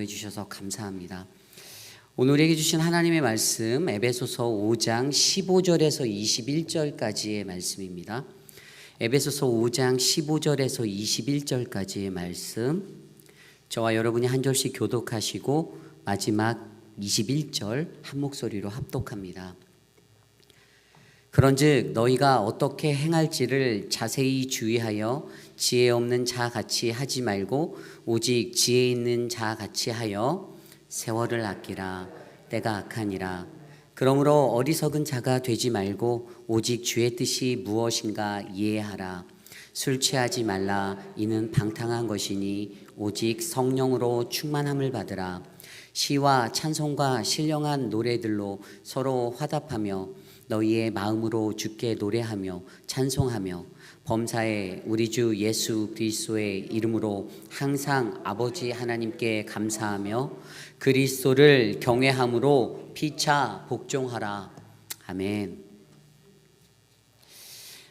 해주셔서 감사합니다. 오늘 우리에게 주신 하나님의 말씀 에베소서 5장 15절에서 21절까지의 말씀입니다. 에베소서 5장 15절에서 21절까지의 말씀, 저와 여러분이 한 절씩 교독하시고 마지막 21절 한 목소리로 합독합니다. 그런즉 너희가 어떻게 행할지를 자세히 주의하여 지혜 없는 자 같이 하지 말고 오직 지혜 있는 자 같이 하여 세월을 아끼라. 때가 악하니라. 그러므로 어리석은 자가 되지 말고 오직 주의 뜻이 무엇인가 이해하라. 술 취하지 말라. 이는 방탕한 것이니 오직 성령으로 충만함을 받으라. 시와 찬송과 신령한 노래들로 서로 화답하며 너희의 마음으로 주께 노래하며 찬송하며 범사에 우리 주 예수 그리스도의 이름으로 항상 아버지 하나님께 감사하며 그리스도를 경외함으로 피차 복종하라. 아멘.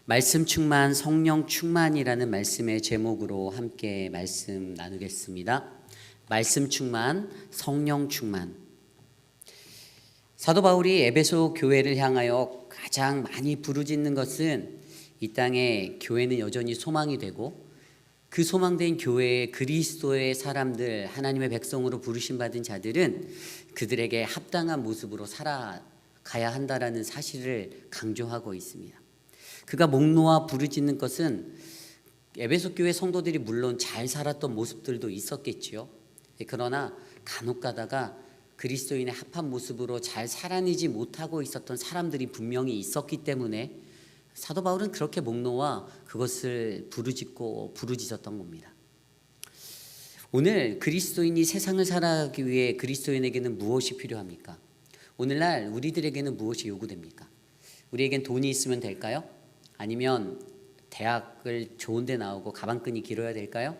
말씀 충만, 성령 충만이라는 말씀의 제목으로 함께 말씀 나누겠습니다. 말씀 충만, 성령 충만. 사도 바울이 에베소 교회를 향하여 가장 많이 부르짖는 것은 이 땅에 교회는 여전히 소망이 되고 그 소망된 교회의 그리스도의 사람들, 하나님의 백성으로 부르심 받은 자들은 그들에게 합당한 모습으로 살아가야 한다라는 사실을 강조하고 있습니다. 그가 목놓아 부르짖는 것은 에베소 교회 성도들이 물론 잘 살았던 모습들도 있었겠지요. 그러나 간혹 가다가 그리스도인의 합한 모습으로 잘 살아내지 못하고 있었던 사람들이 분명히 있었기 때문에 사도 바울은 그렇게 목놓아 그것을 부르짖었던 겁니다. 오늘 그리스도인이 세상을 살아가기 위해 그리스도인에게는 무엇이 필요합니까? 오늘날 우리들에게는 무엇이 요구됩니까? 우리에겐 돈이 있으면 될까요? 아니면 대학을 좋은 데 나오고 가방끈이 길어야 될까요?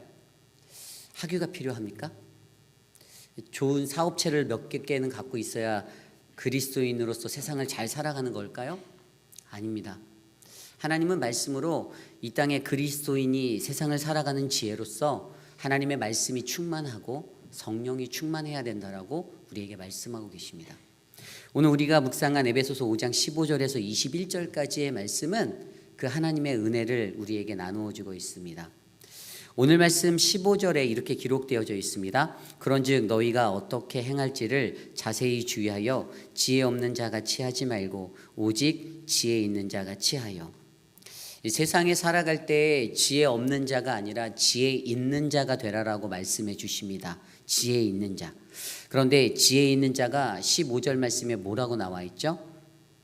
학위가 필요합니까? 좋은 사업체를 몇 개는 갖고 있어야 그리스도인으로서 세상을 잘 살아가는 걸까요? 아닙니다. 하나님은 말씀으로 이 땅에 그리스도인이 세상을 살아가는 지혜로서 하나님의 말씀이 충만하고 성령이 충만해야 된다라고 우리에게 말씀하고 계십니다. 오늘 우리가 묵상한 에베소서 5장 15절에서 21절까지의 말씀은 그 하나님의 은혜를 우리에게 나누어 주고 있습니다. 오늘 말씀 15절에 이렇게 기록되어져 있습니다. 그런즉 너희가 어떻게 행할지를 자세히 주의하여 지혜 없는 자같이 하지 말고 오직 지혜 있는 자같이 하여. 이 세상에 살아갈 때 지혜 없는 자가 아니라 지혜 있는 자가 되라라고 말씀해 주십니다. 지혜 있는 자. 그런데 지혜 있는 자가 15절 말씀에 뭐라고 나와 있죠?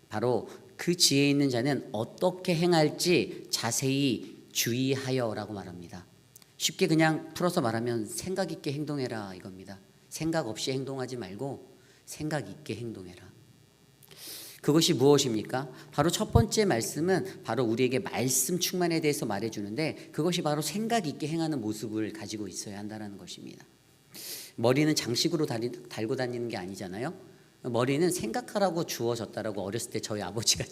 바로 그 지혜 있는 자는 어떻게 행할지 자세히 주의하여라고 말합니다. 쉽게 그냥 풀어서 말하면 생각 있게 행동해라 이겁니다. 생각 없이 행동하지 말고 생각 있게 행동해라. 그것이 무엇입니까? 바로 첫 번째 말씀은 바로 우리에게 말씀 충만에 대해서 말해주는데 그것이 바로 생각 있게 행하는 모습을 가지고 있어야 한다는 것입니다. 머리는 장식으로 달고 다니는 게 아니잖아요. 머리는 생각하라고 주어졌다라고 어렸을 때 저희 아버지가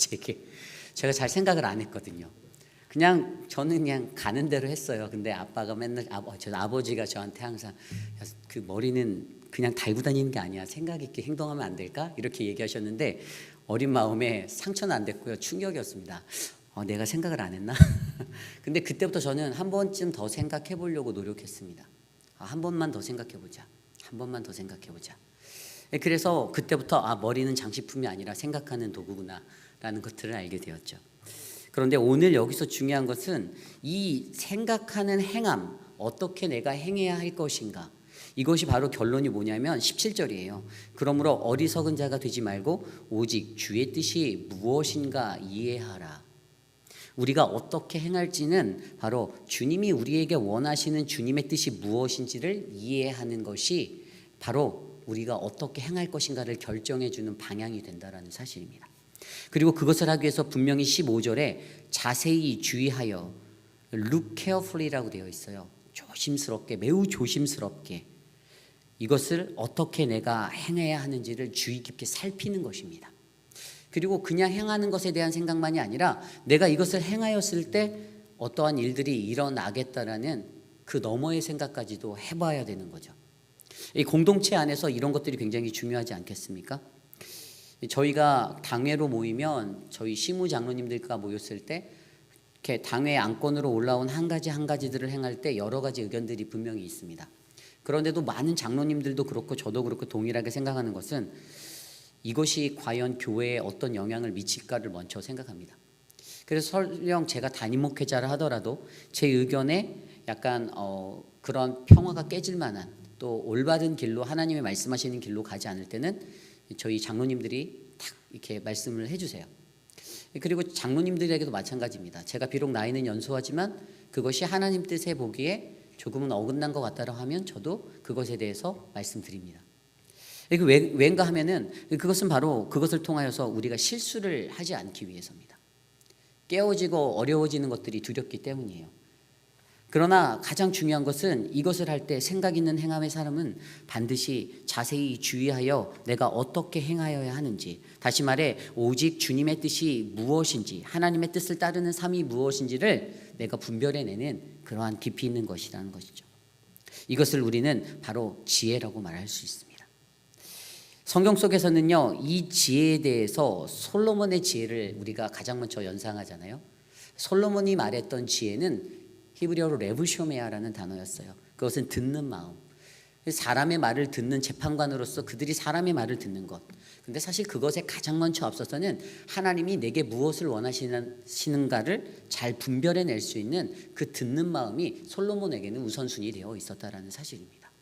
제가 잘 생각을 안 했거든요. 저는 그냥 가는 대로 했어요. 근데 아빠가 맨날 아버지가 저한테 항상 그 머리는 그냥 달고 다니는 게 아니야. 생각 있게 행동하면 안 될까? 이렇게 얘기하셨는데 어린 마음에 상처는 안 됐고요. 충격이었습니다. 내가 생각을 안 했나? 근데 그때부터 저는 한 번쯤 더 생각해 보려고 노력했습니다. 한 번만 더 생각해 보자. 한 번만 더 생각해 보자. 그래서 그때부터 머리는 장식품이 아니라 생각하는 도구구나 라는 것들을 알게 되었죠. 그런데 오늘 여기서 중요한 것은 이 생각하는 행함, 어떻게 내가 행해야 할 것인가, 이것이 바로 결론이 뭐냐면 17절이에요. 그러므로 어리석은 자가 되지 말고 오직 주의 뜻이 무엇인가 이해하라. 우리가 어떻게 행할지는 바로 주님이 우리에게 원하시는 주님의 뜻이 무엇인지를 이해하는 것이 바로 우리가 어떻게 행할 것인가를 결정해 주는 방향이 된다라는 사실입니다. 그리고 그것을 하기 위해서 분명히 15절에 자세히 주의하여 look carefully라고 되어 있어요. 조심스럽게, 매우 조심스럽게 이것을 어떻게 내가 행해야 하는지를 주의 깊게 살피는 것입니다. 그리고 그냥 행하는 것에 대한 생각만이 아니라 내가 이것을 행하였을 때 어떠한 일들이 일어나겠다라는 그 너머의 생각까지도 해봐야 되는 거죠. 이 공동체 안에서 이런 것들이 굉장히 중요하지 않겠습니까? 저희가 당회로 모이면 저희 시무 장로님들과 모였을 때 이렇게 당회 안건으로 올라온 한 가지들을 행할 때 여러 가지 의견들이 분명히 있습니다. 그런데도 많은 장로님들도 그렇고 저도 그렇고 동일하게 생각하는 것은 이것이 과연 교회에 어떤 영향을 미칠까를 먼저 생각합니다. 그래서 설령 제가 담임 목회자를 하더라도 제 의견에 약간 그런 평화가 깨질 만한 또 올바른 길로 하나님이 말씀하시는 길로 가지 않을 때는 저희 장로님들이 딱 이렇게 말씀을 해주세요. 그리고 장로님들에게도 마찬가지입니다. 제가 비록 나이는 연소하지만 그것이 하나님 뜻에 보기에 조금은 어긋난 것 같다고 하면 저도 그것에 대해서 말씀드립니다. 왜인가 하면은 그것은 바로 그것을 통하여서 우리가 실수를 하지 않기 위해서입니다. 깨어지고 어려워지는 것들이 두렵기 때문이에요. 그러나 가장 중요한 것은 이것을 할 때 생각 있는 행함의 사람은 반드시 자세히 주의하여 내가 어떻게 행하여야 하는지, 다시 말해 오직 주님의 뜻이 무엇인지, 하나님의 뜻을 따르는 삶이 무엇인지를 내가 분별해내는 그러한 깊이 있는 것이라는 것이죠. 이것을 우리는 바로 지혜라고 말할 수 있습니다. 성경 속에서는요, 이 지혜에 대해서 솔로몬의 지혜를 우리가 가장 먼저 연상하잖아요. 솔로몬이 말했던 지혜는 히브리어로 레브쇼메아라는 단어였어요. 그것은 듣는 마음. 사람의 말을 듣는 재판관으로서 그들이 사람의 말을 듣는 것. 근데 사실 그것에 가장 먼저 앞서서는 하나님이 내게 무엇을 원하시는가를 잘 분별해낼 수 있는 그 듣는 마음이 솔로몬에게는 우선순위 되어 있었다라는 사실입니다.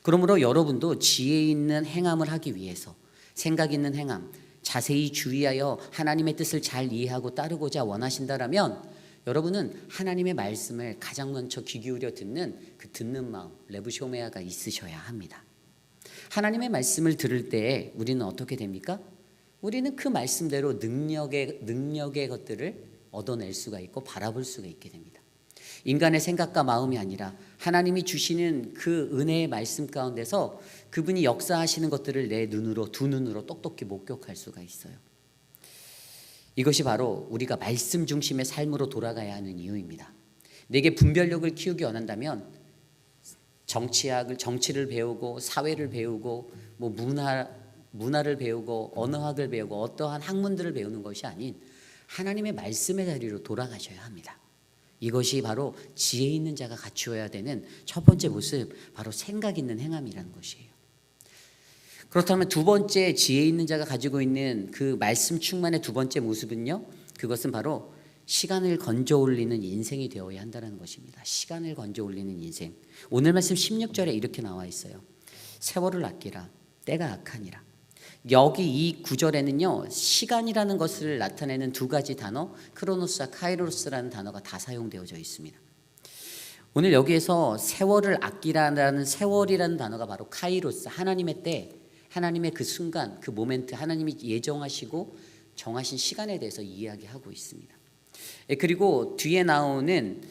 그러므로 여러분도 지혜 있는 행함을 하기 위해서 생각 있는 행함, 자세히 주의하여 하나님의 뜻을 잘 이해하고 따르고자 원하신다라면 여러분은 하나님의 말씀을 가장 먼저 귀 기울여 듣는 그 듣는 마음, 레브쇼메아가 있으셔야 합니다. 하나님의 말씀을 들을 때 우리는 어떻게 됩니까? 우리는 그 말씀대로 능력의 것들을 얻어낼 수가 있고 바라볼 수가 있게 됩니다. 인간의 생각과 마음이 아니라 하나님이 주시는 그 은혜의 말씀 가운데서 그분이 역사하시는 것들을 내 눈으로, 두 눈으로 똑똑히 목격할 수가 있어요. 이것이 바로 우리가 말씀 중심의 삶으로 돌아가야 하는 이유입니다. 내게 분별력을 키우기 원한다면 정치를 배우고 사회를 배우고 문화를 배우고 언어학을 배우고 어떠한 학문들을 배우는 것이 아닌 하나님의 말씀의 자리로 돌아가셔야 합니다. 이것이 바로 지혜 있는 자가 갖추어야 되는 첫 번째 모습, 바로 생각 있는 행함이라는 것이에요. 그렇다면 두 번째 지혜 있는 자가 가지고 있는 그 말씀 충만의 두 번째 모습은요, 그것은 바로 시간을 건져 올리는 인생이 되어야 한다는 것입니다. 시간을 건져 올리는 인생. 오늘 말씀 16절에 이렇게 나와 있어요. 세월을 아끼라, 때가 악하니라. 여기 이 구절에는요, 시간이라는 것을 나타내는 두 가지 단어, 크로노스와 카이로스라는 단어가 다 사용되어져 있습니다. 오늘 여기에서 세월을 아끼라는 세월이라는 단어가 바로 카이로스, 하나님의 때, 하나님의 그 순간, 그 모멘트, 하나님이 예정하시고 정하신 시간에 대해서 이야기하고 있습니다. 그리고 뒤에 나오는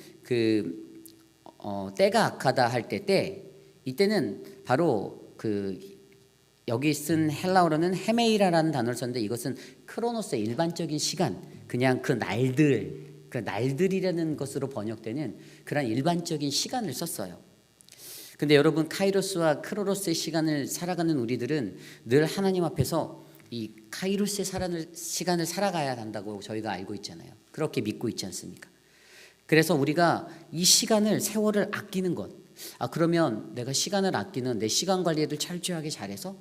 때가 악하다 할 때, 이때는 바로 여기 쓴 헬라어로는 헤메이라라는 단어를 썼는데 이것은 크로노스의 일반적인 시간, 그냥 그 날들이라는 것으로 번역되는 그런 일반적인 시간을 썼어요. 근데 여러분, 카이로스와 크로노스의 시간을 살아가는 우리들은 늘 하나님 앞에서 이 카이로스의 시간을 살아가야 한다고 저희가 알고 있잖아요. 그렇게 믿고 있지 않습니까? 그래서 우리가 이 시간을, 세월을 아끼는 것, 그러면 내가 시간을 아끼는 내 시간 관리를 철저하게 잘해서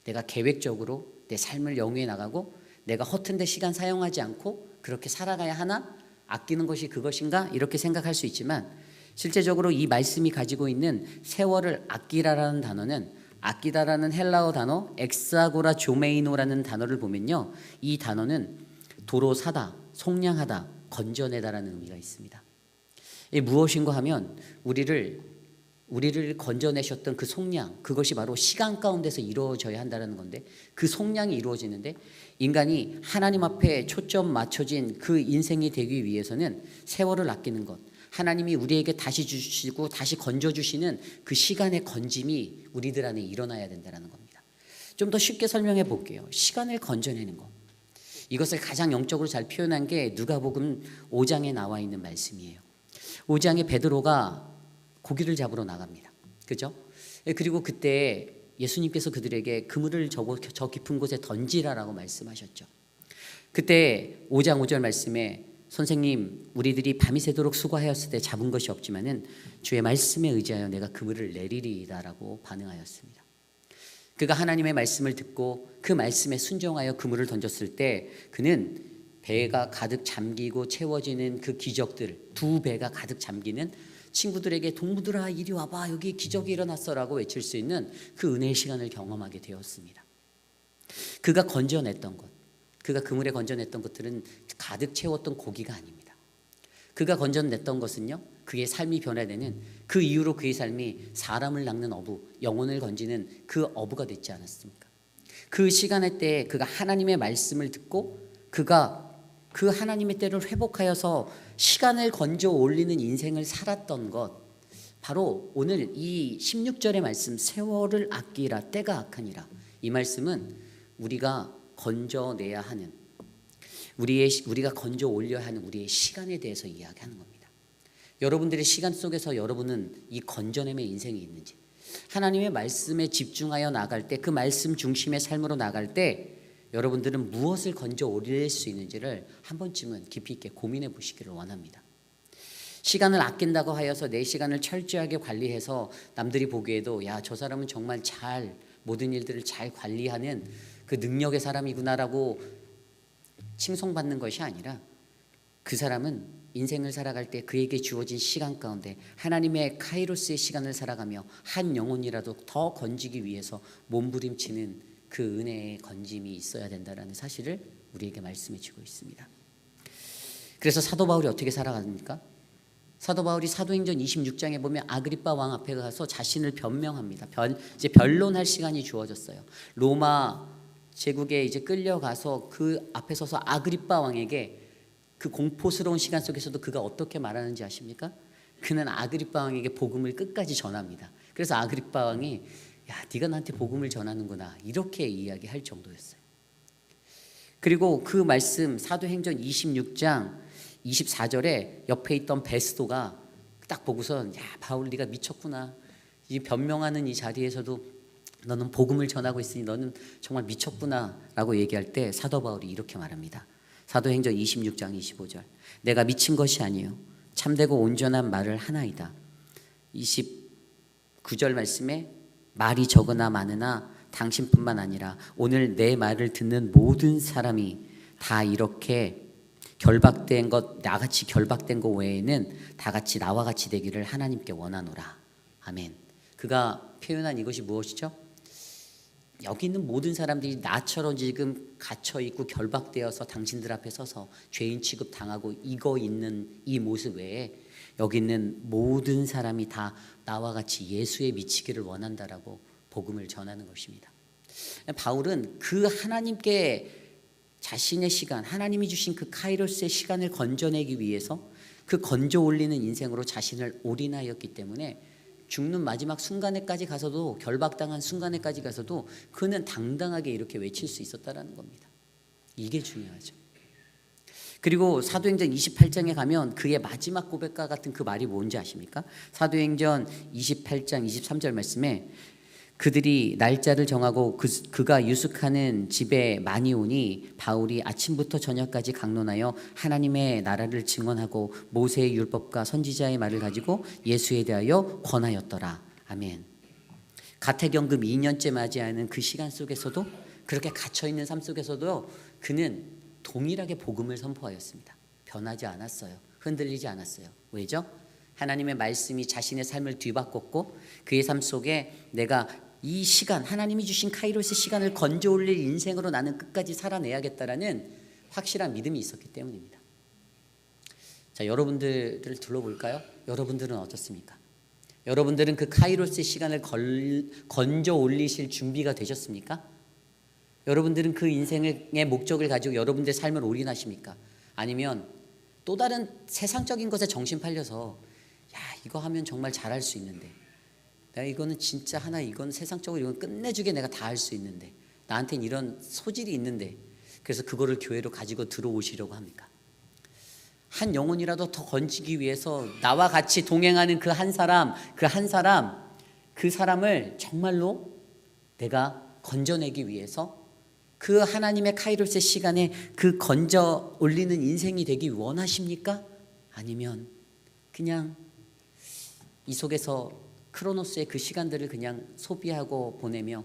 내가 계획적으로 내 삶을 영위해 나가고 내가 허튼 데 시간 사용하지 않고 그렇게 살아가야 하나? 아끼는 것이 그것인가? 이렇게 생각할 수 있지만 실제적으로 이 말씀이 가지고 있는 세월을 아끼라라는 단어는, 아끼다라는 헬라어 단어 엑사고라 조메이노라는 단어를 보면요, 이 단어는 도로 사다, 속량하다, 건져내다라는 의미가 있습니다. 이게 무엇인가 하면 우리를 건져내셨던 그 속량, 그것이 바로 시간 가운데서 이루어져야 한다는 건데, 그 속량이 이루어지는데 인간이 하나님 앞에 초점 맞춰진 그 인생이 되기 위해서는 세월을 아끼는 것, 하나님이 우리에게 다시 주시고 다시 건져주시는 그 시간의 건짐이 우리들 안에 일어나야 된다는 겁니다. 좀 더 쉽게 설명해 볼게요. 시간을 건져내는 것, 이것을 가장 영적으로 잘 표현한 게 누가복음 5장에 나와 있는 말씀이에요. 5장에 베드로가 고기를 잡으러 나갑니다. 그죠? 그리고 그때 예수님께서 그들에게 그물을 저 깊은 곳에 던지라라고 말씀하셨죠. 그때 5장 5절 말씀에 선생님, 우리들이 밤이 새도록 수고하였을 때 잡은 것이 없지만은 주의 말씀에 의지하여 내가 그물을 내리리이다라고 반응하였습니다. 그가 하나님의 말씀을 듣고 그 말씀에 순종하여 그물을 던졌을 때 그는 배가 가득 잠기고 채워지는 그 기적들, 두 배가 가득 잠기는 친구들에게 동무들아 이리 와봐 여기 기적이 일어났어라고 외칠 수 있는 그 은혜의 시간을 경험하게 되었습니다. 그가 건져냈던 것, 그가 그물에 건져냈던 것들은 가득 채웠던 고기가 아닙니다. 그가 건져냈던 것은요, 그의 삶이 변화되는 그 이후로 그의 삶이 사람을 낚는 어부, 영혼을 건지는 그 어부가 됐지 않았습니까? 그 시간의 때에 그가 하나님의 말씀을 듣고 그가 그 하나님의 때를 회복하여서 시간을 건져 올리는 인생을 살았던 것, 바로 오늘 이 16절의 말씀 세월을 아끼라 때가 악하니라, 이 말씀은 우리가 건져내야 하는, 우리가 건져 올려야 하는 우리의 시간에 대해서 이야기하는 겁니다. 여러분들의 시간 속에서 여러분은 이 건져냄의 인생이 있는지, 하나님의 말씀에 집중하여 나갈 때, 그 말씀 중심의 삶으로 나갈 때 여러분들은 무엇을 건져 올릴 수 있는지를 한 번쯤은 깊이 있게 고민해 보시기를 원합니다. 시간을 아낀다고 하여서 내 시간을 철저하게 관리해서 남들이 보기에도 야, 저 사람은 정말 잘 모든 일들을 잘 관리하는 그 능력의 사람이구나라고 칭송받는 것이 아니라, 그 사람은 인생을 살아갈 때 그에게 주어진 시간 가운데 하나님의 카이로스의 시간을 살아가며 한 영혼이라도 더 건지기 위해서 몸부림치는 그 은혜의 건짐이 있어야 된다는 사실을 우리에게 말씀해 주고 있습니다. 그래서 사도 바울이 어떻게 살아갑니까? 사도 바울이 사도행전 26장에 보면 아그리빠 왕 앞에 가서 자신을 변명합니다. 이제 변론할 시간이 주어졌어요. 로마 제국에 이제 끌려가서 그 앞에 서서 아그리빠 왕에게 그 공포스러운 시간 속에서도 그가 어떻게 말하는지 아십니까? 그는 아그리빠 왕에게 복음을 끝까지 전합니다. 그래서 아그리빠 왕이 야, 네가 나한테 복음을 전하는구나 이렇게 이야기할 정도였어요. 그리고 그 말씀 사도행전 26장 24절에 옆에 있던 베스도가 딱 보고선 야, 바울 네가 미쳤구나. 이 변명하는 이 자리에서도 너는 복음을 전하고 있으니 너는 정말 미쳤구나 라고 얘기할 때 사도 바울이 이렇게 말합니다. 사도행전 26장 25절, 내가 미친 것이 아니요 참되고 온전한 말을 하나이다. 29절 말씀에 말이 적으나 많으나 당신뿐만 아니라 오늘 내 말을 듣는 모든 사람이 다 이렇게 결박된 것, 나같이 결박된 것 외에는 다 같이 나와 같이 되기를 하나님께 원하노라. 아멘. 그가 표현한 이것이 무엇이죠? 여기 있는 모든 사람들이 나처럼 지금 갇혀있고 결박되어서 당신들 앞에 서서 죄인 취급당하고 이거 있는 이 모습 외에 여기 있는 모든 사람이 다 나와 같이 예수에 미치기를 원한다라고 복음을 전하는 것입니다. 바울은 그 하나님께 자신의 시간, 하나님이 주신 그 카이로스의 시간을 건져내기 위해서 그 건져 올리는 인생으로 자신을 올인하였기 때문에 죽는 마지막 순간에까지 가서도, 결박당한 순간에까지 가서도 그는 당당하게 이렇게 외칠 수 있었다라는 겁니다. 이게 중요하죠. 그리고 사도행전 28장에 가면 그의 마지막 고백과 같은 그 말이 뭔지 아십니까? 사도행전 28장 23절 말씀에 그들이 날짜를 정하고 그가 유숙하는 집에 많이 오니 바울이 아침부터 저녁까지 강론하여 하나님의 나라를 증언하고 모세의 율법과 선지자의 말을 가지고 예수에 대하여 권하였더라. 아멘. 가택연금 2년째 맞이하는 그 시간 속에서도, 그렇게 갇혀있는 삶 속에서도 그는 동일하게 복음을 선포하였습니다. 변하지 않았어요. 흔들리지 않았어요. 왜죠? 하나님의 말씀이 자신의 삶을 뒤바꿨고 그의 삶 속에 내가 이 시간, 하나님이 주신 카이로스 시간을 건져 올릴 인생으로 나는 끝까지 살아내야겠다라는 확실한 믿음이 있었기 때문입니다. 자, 여러분들을 둘러볼까요? 여러분들은 어떻습니까? 여러분들은 그 카이로스 시간을 건져 올리실 준비가 되셨습니까? 여러분들은 그 인생의 목적을 가지고 여러분들의 삶을 올인하십니까? 아니면 또 다른 세상적인 것에 정신 팔려서 야, 이거 하면 정말 잘할 수 있는데, 내가 이거는 진짜 하나, 이건 세상적으로 이건 끝내주게 내가 다 할 수 있는데, 나한테는 이런 소질이 있는데, 그래서 그거를 교회로 가지고 들어오시려고 합니까? 한 영혼이라도 더 건지기 위해서 나와 같이 동행하는 그 한 사람 그 사람을 정말로 내가 건져내기 위해서 그 하나님의 카이로스의 시간에 그 건져 올리는 인생이 되기 원하십니까? 아니면 그냥 이 속에서 크로노스의 그 시간들을 그냥 소비하고 보내며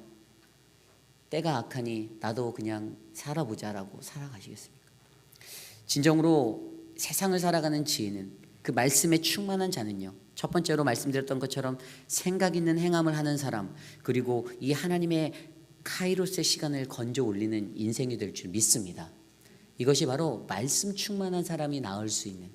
때가 악하니 나도 그냥 살아보자라고 살아가시겠습니까? 진정으로 세상을 살아가는 지혜는, 그 말씀에 충만한 자는요, 첫 번째로 말씀드렸던 것처럼 생각 있는 행함을 하는 사람, 그리고 이 하나님의 카이로스의 시간을 건져 올리는 인생이 될 줄 믿습니다. 이것이 바로 말씀 충만한 사람이 나을 수 있는,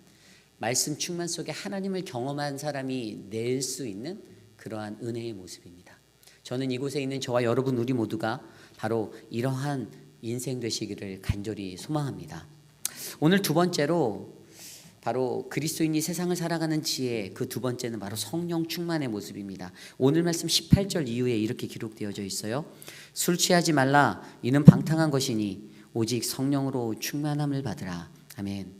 말씀 충만 속에 하나님을 경험한 사람이 낼 수 있는 그러한 은혜의 모습입니다. 저는 이곳에 있는 저와 여러분 우리 모두가 바로 이러한 인생 되시기를 간절히 소망합니다. 오늘 두 번째로 바로 그리스도인이 세상을 살아가는 지혜, 그 두 번째는 바로 성령 충만의 모습입니다. 오늘 말씀 18절 이후에 이렇게 기록되어져 있어요. 술 취하지 말라, 이는 방탕한 것이니 오직 성령으로 충만함을 받으라. 아멘.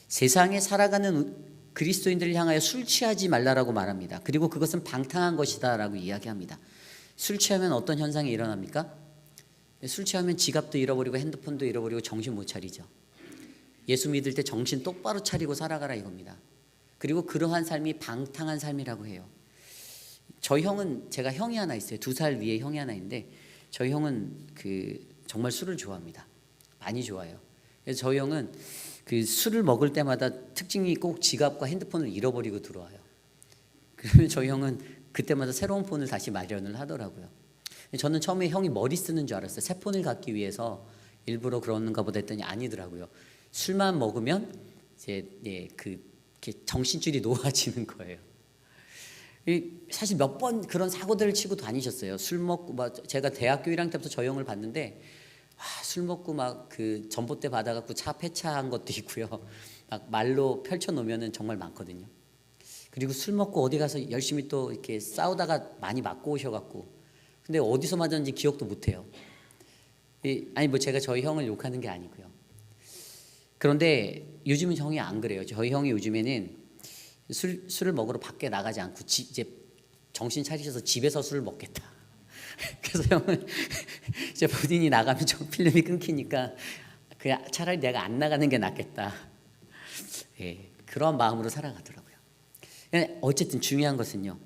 세상에 살아가는 그리스도인들을 향하여 술 취하지 말라라고 말합니다. 그리고 그것은 방탕한 것이다 라고 이야기합니다. 술 취하면 어떤 현상이 일어납니까? 술 취하면 지갑도 잃어버리고 핸드폰도 잃어버리고 정신 못 차리죠. 예수 믿을 때 정신 똑바로 차리고 살아가라 이겁니다. 그리고 그러한 삶이 방탕한 삶이라고 해요. 저희 형은, 제가 형이 하나 있어요. 2살 위에 형이 하나 있는데 저희 형은 정말 술을 좋아합니다. 많이 좋아해요. 그래서 저희 형은 그 술을 먹을 때마다 특징이 꼭 지갑과 핸드폰을 잃어버리고 들어와요. 그러면 저희 형은 그때마다 새로운 폰을 다시 마련을 하더라고요. 저는 처음에 형이 머리 쓰는 줄 알았어요. 새 폰을 갖기 위해서 일부러 그러는가 보다 했더니 아니더라고요. 술만 먹으면 이제 정신줄이 놓아지는 거예요. 사실 몇 번 그런 사고들을 치고 다니셨어요. 술 먹고 제가 대학교 1학년 때부터 저 형을 봤는데 술 먹고 막 그 전봇대 받아갖고 차 폐차한 것도 있고요. 막 말로 펼쳐 놓으면은 정말 많거든요. 그리고 술 먹고 어디 가서 열심히 또 이렇게 싸우다가 많이 맞고 오셔갖고, 근데 어디서 맞았는지 기억도 못해요. 아니 제가 저희 형을 욕하는 게 아니고요. 그런데 요즘은 형이 안 그래요. 저희 형이 요즘에는 술을 먹으러 밖에 나가지 않고 이제 정신 차리셔서 집에서 술을 먹겠다. 그래서 형은 이제 본인이 나가면 저 필름이 끊기니까 그냥 차라리 내가 안 나가는 게 낫겠다. 그런 마음으로 살아가더라고요. 어쨌든 중요한 것은요,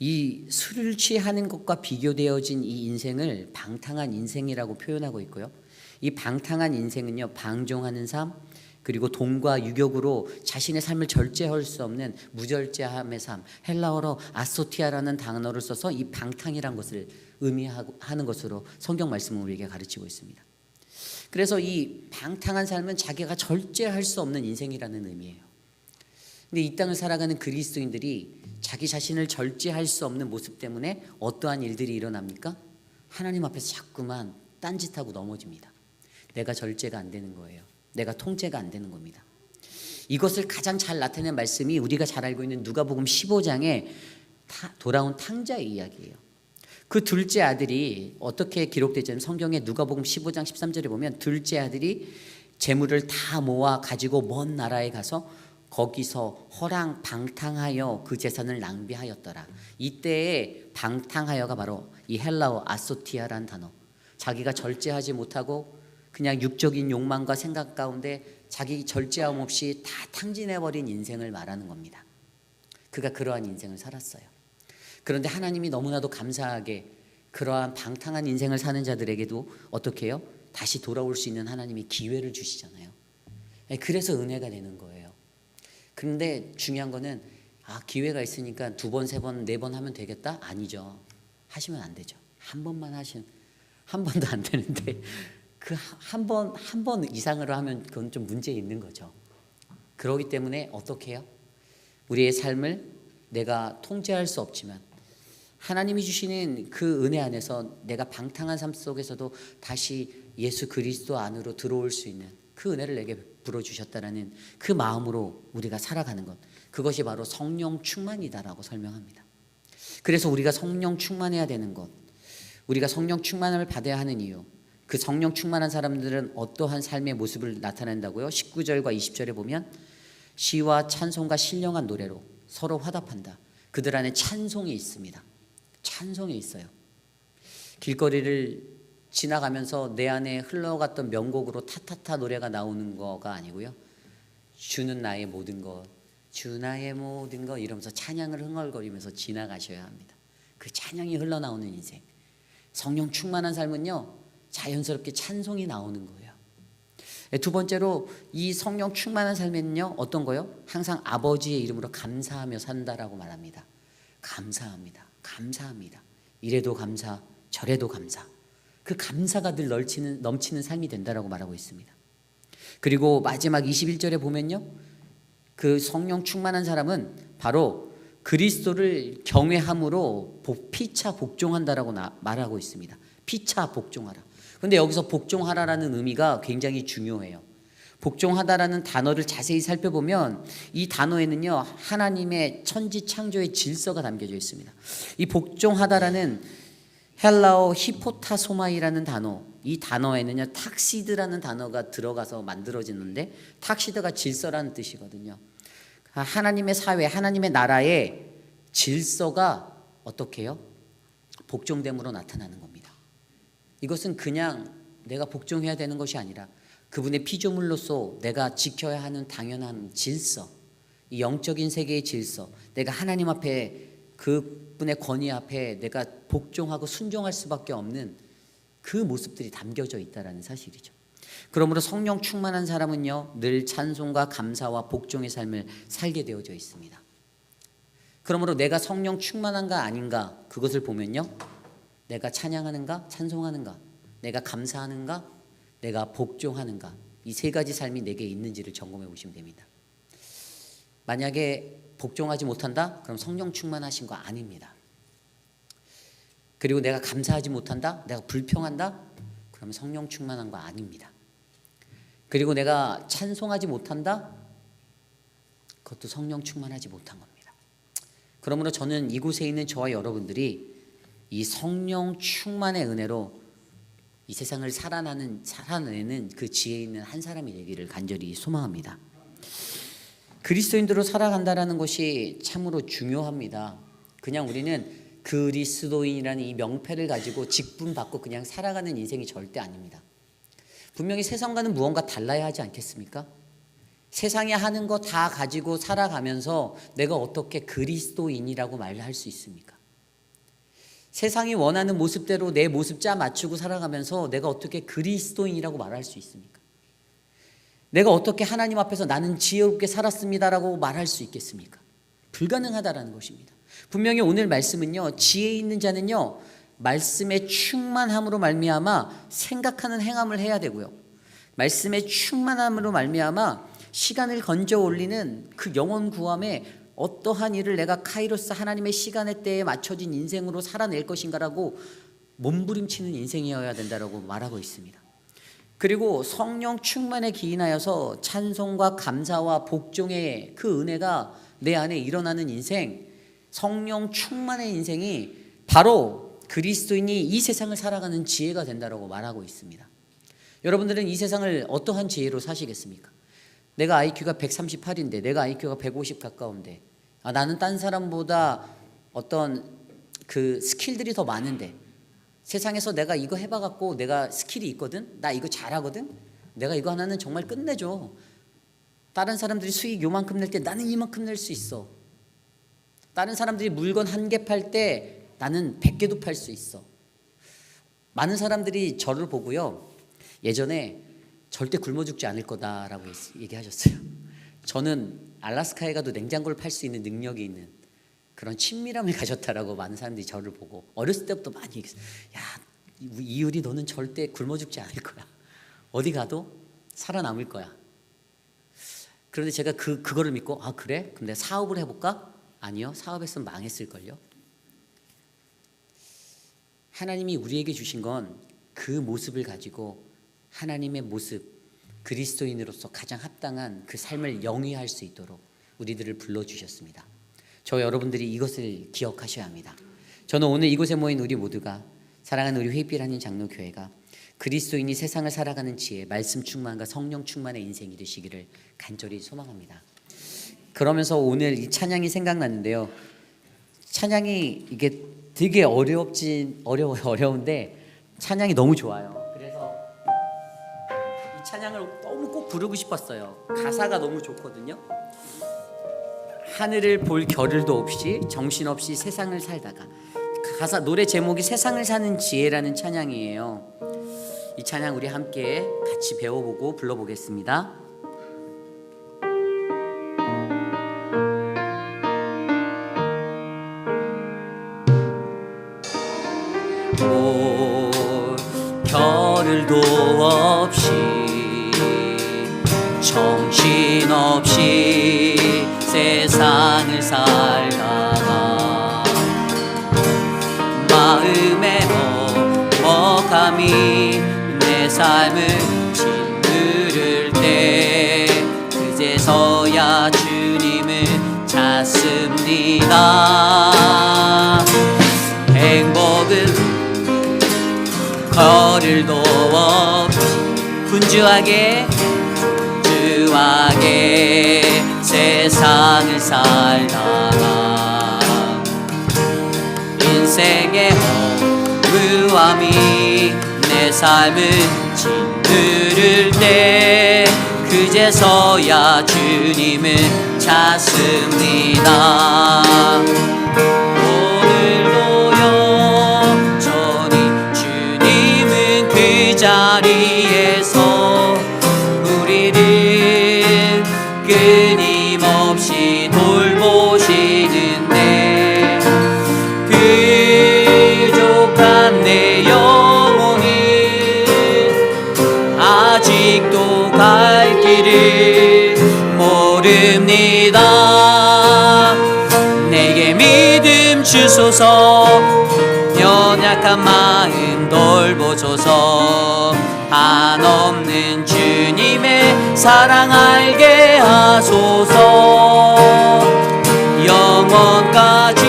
이 술을 취하는 것과 비교되어진 이 인생을 방탕한 인생이라고 표현하고 있고요. 이 방탕한 인생은요, 방종하는 삶, 그리고 돈과 유격으로 자신의 삶을 절제할 수 없는 무절제함의 삶, 헬라어로 아소티아라는 단어를 써서 이 방탕이란 것을 의미하는 것으로 성경 말씀은 우리에게 가르치고 있습니다. 그래서 이 방탕한 삶은 자기가 절제할 수 없는 인생이라는 의미예요. 근데 이 땅을 살아가는 그리스도인들이 자기 자신을 절제할 수 없는 모습 때문에 어떠한 일들이 일어납니까? 하나님 앞에서 자꾸만 딴짓하고 넘어집니다. 내가 절제가 안 되는 거예요. 내가 통제가 안 되는 겁니다. 이것을 가장 잘 나타낸 말씀이 우리가 잘 알고 있는 누가복음 15장에 돌아온 탕자의 이야기예요. 그 둘째 아들이 어떻게 기록되지 않은 성경에 누가복음 15장 13절에 보면 둘째 아들이 재물을 다 모아 가지고 먼 나라에 가서 거기서 허랑방탕하여 그 재산을 낭비하였더라. 이때의 방탕하여가 바로 이 헬라어 아소티아라는 단어, 자기가 절제하지 못하고 그냥 육적인 욕망과 생각 가운데 자기 절제함 없이 다 탕진해버린 인생을 말하는 겁니다. 그가 그러한 인생을 살았어요. 그런데 하나님이 너무나도 감사하게 그러한 방탕한 인생을 사는 자들에게도 어떻게 해요? 다시 돌아올 수 있는 하나님이 기회를 주시잖아요. 그래서 은혜가 되는 거예요. 그런데 중요한 거는 기회가 있으니까 2번, 3번, 4번 하면 되겠다? 아니죠. 하시면 안 되죠. 한 번만 한 번도 안 되는데 그 한 번 이상으로 하면 그건 좀 문제 있는 거죠. 그렇기 때문에 어떻게 해요? 우리의 삶을 내가 통제할 수 없지만 하나님이 주시는 그 은혜 안에서 내가 방탕한 삶 속에서도 다시 예수 그리스도 안으로 들어올 수 있는 그 은혜를 내게 베풀어 주셨다라는 그 마음으로 우리가 살아가는 것, 그것이 바로 성령 충만이다라고 설명합니다. 그래서 우리가 성령 충만해야 되는 것, 우리가 성령 충만을 받아야 하는 이유, 그 성령 충만한 사람들은 어떠한 삶의 모습을 나타낸다고요? 19절과 20절에 보면 시와 찬송과 신령한 노래로 서로 화답한다. 그들 안에 찬송이 있습니다. 찬송에 있어요. 길거리를 지나가면서 내 안에 흘러갔던 명곡으로 타타타 노래가 나오는 거가 아니고요. 주는 나의 모든 것, 주 나의 모든 것 이러면서 찬양을 흥얼거리면서 지나가셔야 합니다. 그 찬양이 흘러나오는 인생. 성령 충만한 삶은요, 자연스럽게 찬송이 나오는 거예요. 두 번째로 이 성령 충만한 삶에는요, 어떤 거요? 항상 아버지의 이름으로 감사하며 산다라고 말합니다. 감사합니다. 감사합니다. 이래도 감사, 저래도 감사. 그 감사가 늘 넘치는 삶이 된다라고 말하고 있습니다. 그리고 마지막 21절에 보면요, 그 성령 충만한 사람은 바로 그리스도를 경외함으로 피차 복종한다라고 말하고 있습니다. 피차 복종하라. 근데 여기서 복종하라라는 의미가 굉장히 중요해요. 복종하다라는 단어를 자세히 살펴보면 이 단어에는요, 하나님의 천지 창조의 질서가 담겨져 있습니다. 이 복종하다라는 헬라어 히포타소마이라는 단어, 이 단어에는요 탁시드라는 단어가 들어가서 만들어지는데, 탁시드가 질서라는 뜻이거든요. 하나님의 사회, 하나님의 나라의 질서가 어떻게 해요? 복종됨으로 나타나는 겁니다. 이것은 그냥 내가 복종해야 되는 것이 아니라 그분의 피조물로서 내가 지켜야 하는 당연한 질서, 이 영적인 세계의 질서, 내가 하나님 앞에 그분의 권위 앞에 내가 복종하고 순종할 수밖에 없는 그 모습들이 담겨져 있다는 사실이죠. 그러므로 성령 충만한 사람은요, 늘 찬송과 감사와 복종의 삶을 살게 되어져 있습니다. 그러므로 내가 성령 충만한가 아닌가, 그것을 보면요, 내가 찬양하는가, 찬송하는가, 내가 감사하는가, 내가 복종하는가, 이 세 가지 삶이 내게 있는지를 점검해 보시면 됩니다. 만약에 복종하지 못한다? 그럼 성령 충만하신 거 아닙니다. 그리고 내가 감사하지 못한다? 내가 불평한다? 그러면 성령 충만한 거 아닙니다. 그리고 내가 찬송하지 못한다? 그것도 성령 충만하지 못한 겁니다. 그러므로 저는 이곳에 있는 저와 여러분들이 이 성령 충만의 은혜로 이 세상을 살아내는 그 지혜 있는 한 사람이 되기를 간절히 소망합니다. 그리스도인으로 살아간다는 것이 참으로 중요합니다. 그냥 우리는 그리스도인이라는 이 명패를 가지고 직분받고 그냥 살아가는 인생이 절대 아닙니다. 분명히 세상과는 무언가 달라야 하지 않겠습니까? 세상이 하는 거 다 가지고 살아가면서 내가 어떻게 그리스도인이라고 말할 수 있습니까? 세상이 원하는 모습대로 내 모습 짜 맞추고 살아가면서 내가 어떻게 그리스도인이라고 말할 수 있습니까? 내가 어떻게 하나님 앞에서 나는 지혜롭게 살았습니다라고 말할 수 있겠습니까? 불가능하다라는 것입니다. 분명히 오늘 말씀은요, 지혜 있는 자는요, 말씀의 충만함으로 말미암아 생각하는 행함을 해야 되고요, 말씀의 충만함으로 말미암아 시간을 건져 올리는 그 영혼 구함에 어떠한 일을 내가 카이로스 하나님의 시간의 때에 맞춰진 인생으로 살아낼 것인가라고 몸부림치는 인생이어야 된다라고 말하고 있습니다. 그리고 성령 충만에 기인하여서 찬송과 감사와 복종의 그 은혜가 내 안에 일어나는 인생, 성령 충만의 인생이 바로 그리스도인이 이 세상을 살아가는 지혜가 된다라고 말하고 있습니다. 여러분들은 이 세상을 어떠한 지혜로 사시겠습니까? 내가 IQ가 138인데 내가 IQ가 150 가까운데 나는 딴 사람보다 어떤 그 스킬들이 더 많은데 세상에서 내가 이거 해봐갖고 내가 스킬이 있거든, 나 이거 잘하거든, 내가 이거 하나는 정말 끝내줘, 다른 사람들이 수익 요만큼 낼 때 나는 이만큼 낼 수 있어, 다른 사람들이 물건 1개 팔 때 나는 100개도 팔 수 있어. 많은 사람들이 저를 보고요, 예전에 절대 굶어 죽지 않을 거다라고 얘기하셨어요. 저는 알라스카에 가도 냉장고를 팔 수 있는 능력이 있는 그런 친밀함을 가졌다라고 많은 사람들이 저를 보고 어렸을 때부터 많이 얘기했어요. 야, 이유리 너는 절대 굶어 죽지 않을 거야. 어디 가도 살아남을 거야. 그런데 제가 그거를 믿고 그래? 그럼 내가 사업을 해볼까? 아니요. 사업했으면 망했을걸요. 하나님이 우리에게 주신 건 그 모습을 가지고 하나님의 모습, 그리스도인으로서 가장 합당한 그 삶을 영위할 수 있도록 우리들을 불러주셨습니다. 저 여러분들이 이것을 기억하셔야 합니다. 저는 오늘 이곳에 모인 우리 모두가, 사랑하는 우리 회빛 한인 장로교회가 그리스도인이 세상을 살아가는 지혜, 말씀 충만과 성령 충만의 인생이 되시기를 간절히 소망합니다. 그러면서 오늘 이 찬양이 생각났는데요, 찬양이 이게 되게 어려운데 찬양이 너무 좋아요. 그래서 이 찬양을 너무 꼭 부르고 싶었어요. 가사가 너무 좋거든요. 하늘을 볼 겨를도 없이 정신없이 세상을 살다가, 가사 노래 제목이 세상을 사는 지혜라는 찬양이에요. 이 찬양 우리 함께 같이 배워보고 불러보겠습니다. 볼 겨를도 없이 정신없이 세상을 살다가 마음에 먹먹함이 내 삶을 짓누를 때 그제서야 주님을 찾습니다. 행복은 거를도 없이 분주하게 세상을 살다가 인생의 허무함이 내 삶을 짓누를 때 그제서야 주님을 찾습니다. 오늘도 여전히 주님은 그 자리에서 우리를 끊임없이 돌보시는데 부족한 내 영혼은 아직도 갈 길을 모릅니다. 내게 믿음 주소서, 연약한 마음 돌보소서, 한없는 주님의 사랑 알게 하소서. 영원까지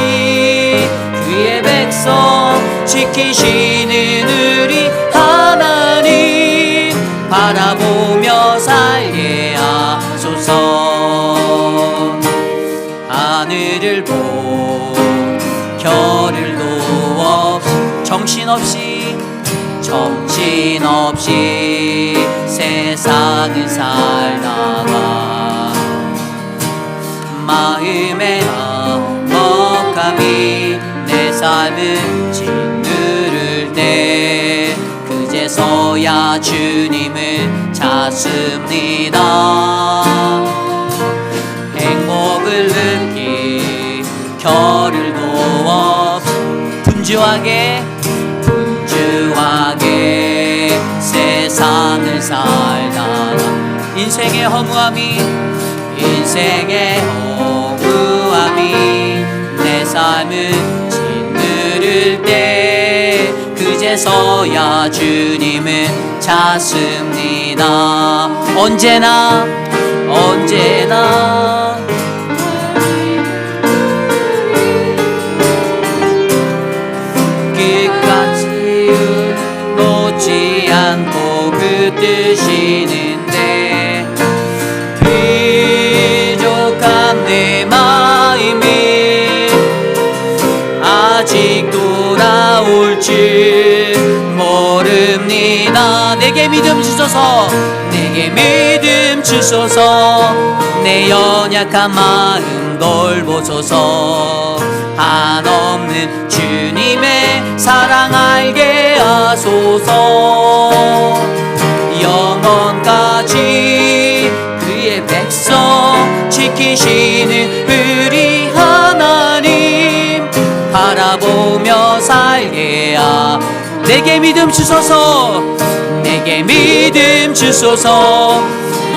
그의 백성 지키시는 우리 하나님 바라보며 살게 하소서. 하늘을 보 겨를도 없이 정신없이 세상을 살다가 마음에 먹먹함이 내 삶을 짓누를 때 그제서야 주님을 찾습니다. 행복을 느끼 겨를도 없이 분주하게 세상을 살다가 인생의 허무함이 내 삶을 짓누를 때 그제서야 주님을 찾습니다. 언제나 끝까지 놓지 않고 붙드시는데 부족한 내 마음이 아직 돌아올 줄 모릅니다. 내게 믿음 주소서, 내게 믿음 주소서, 내 연약한 마음 돌보소서. 한없는 주님의 사랑 알게 하소서. 영원까지 그의 백성 지키시는 우리 하나님 바라보며 살게 내게 믿음 주소서, 내게 믿음 주소서.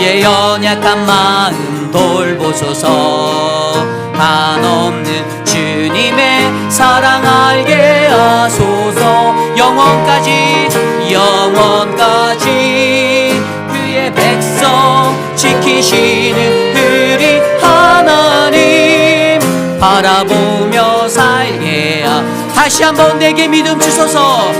예, 연약한 마음 돌보소서. 한없는 주님의 사랑 알게 하소서. 영원까지 그의 백성 지키시는 우리 하나님 바라보며 살게 다시 한번 내게 믿음 주소서,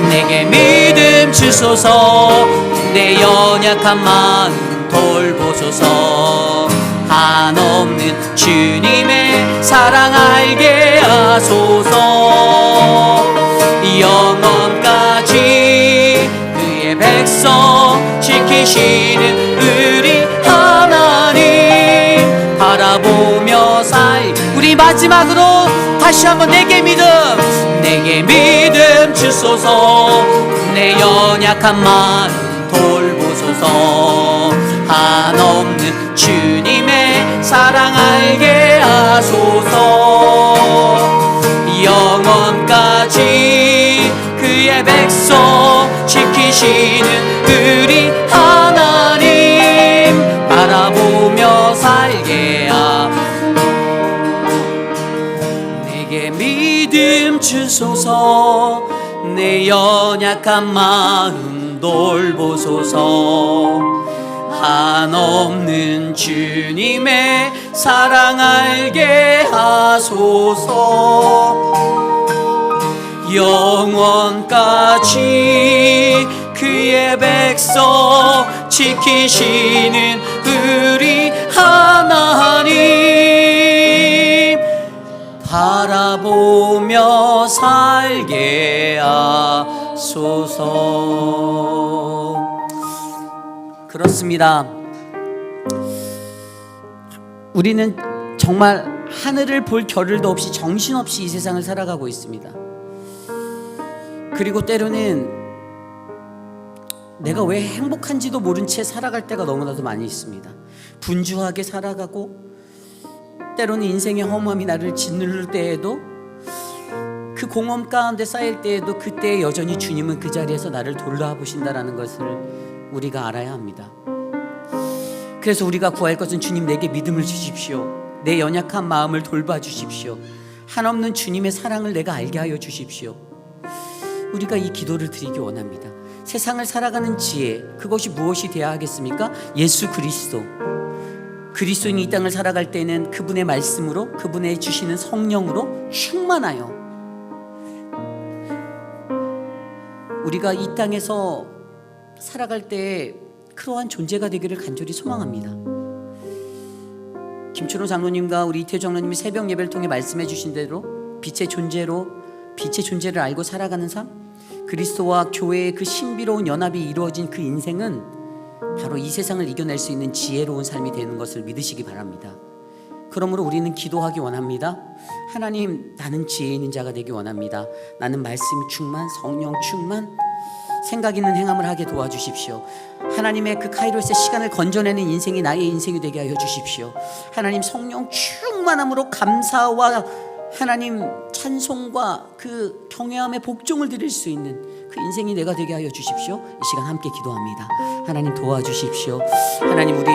내게 믿음 주소서. 내 연약한 마음 돌보소서. 한없는 주님의 사랑 알게 하소서. 영원까지 그의 백성 지키시는 우리 하나님 바라보며 살. 우리 마지막으로 다시 한번 내게 믿음 주소서. 내 연약한 마음 돌보소서. 한없는 주님의 사랑 알게 하소서. 영원까지 그의 백성 지키시는 우리 하나님 바라보며 살게 하소서. 내게 믿음 주소서. 내 연약한 마음 돌보소서. 한없는 주님의 사랑 알게 하소서. 영원까지 그의 백성 지키시는 우리 하나님 바라보며 살게 하소서. 그렇습니다. 우리는 정말 하늘을 볼 겨를도 없이 정신없이 이 세상을 살아가고 있습니다. 그리고 때로는 내가 왜 행복한지도 모른 채 살아갈 때가 너무나도 많이 있습니다. 분주하게 살아가고, 때로는 인생의 허무함이 나를 짓누를 때에도, 그 공허함 가운데 쌓일 때에도 그때 여전히 주님은 그 자리에서 나를 돌아보신다라는 것을 우리가 알아야 합니다. 그래서 우리가 구할 것은 주님 내게 믿음을 주십시오. 내 연약한 마음을 돌봐 주십시오. 한없는 주님의 사랑을 내가 알게 하여 주십시오. 우리가 이 기도를 드리기 원합니다. 세상을 살아가는 지혜, 그것이 무엇이 되어야 하겠습니까? 예수 그리스도. 그리스도인이 이 땅을 살아갈 때는 그분의 말씀으로, 그분의 주시는 성령으로 충만하여 우리가 이 땅에서 살아갈 때 그러한 존재가 되기를 간절히 소망합니다. 김춘호 장로님과 우리 이태주 장로님이 새벽 예배를 통해 말씀해 주신 대로 빛의 존재를 알고 살아가는 삶, 그리스도와 교회의 그 신비로운 연합이 이루어진 그 인생은 바로 이 세상을 이겨낼 수 있는 지혜로운 삶이 되는 것을 믿으시기 바랍니다. 그러므로 우리는 기도하기 원합니다. 하나님, 나는 지혜 있는 자가 되기 원합니다. 나는 말씀 충만, 성령 충만, 생각 있는 행함을 하게 도와주십시오. 하나님의 그 카이로스의 시간을 건져내는 인생이 나의 인생이 되게 하여 주십시오. 하나님, 성령 충만함으로 감사와 하나님 찬송과 그 경외함의 복종을 드릴 수 있는 그 인생이 내가 되게 하여 주십시오. 이 시간 함께 기도합니다. 하나님 도와주십시오. 하나님, 우리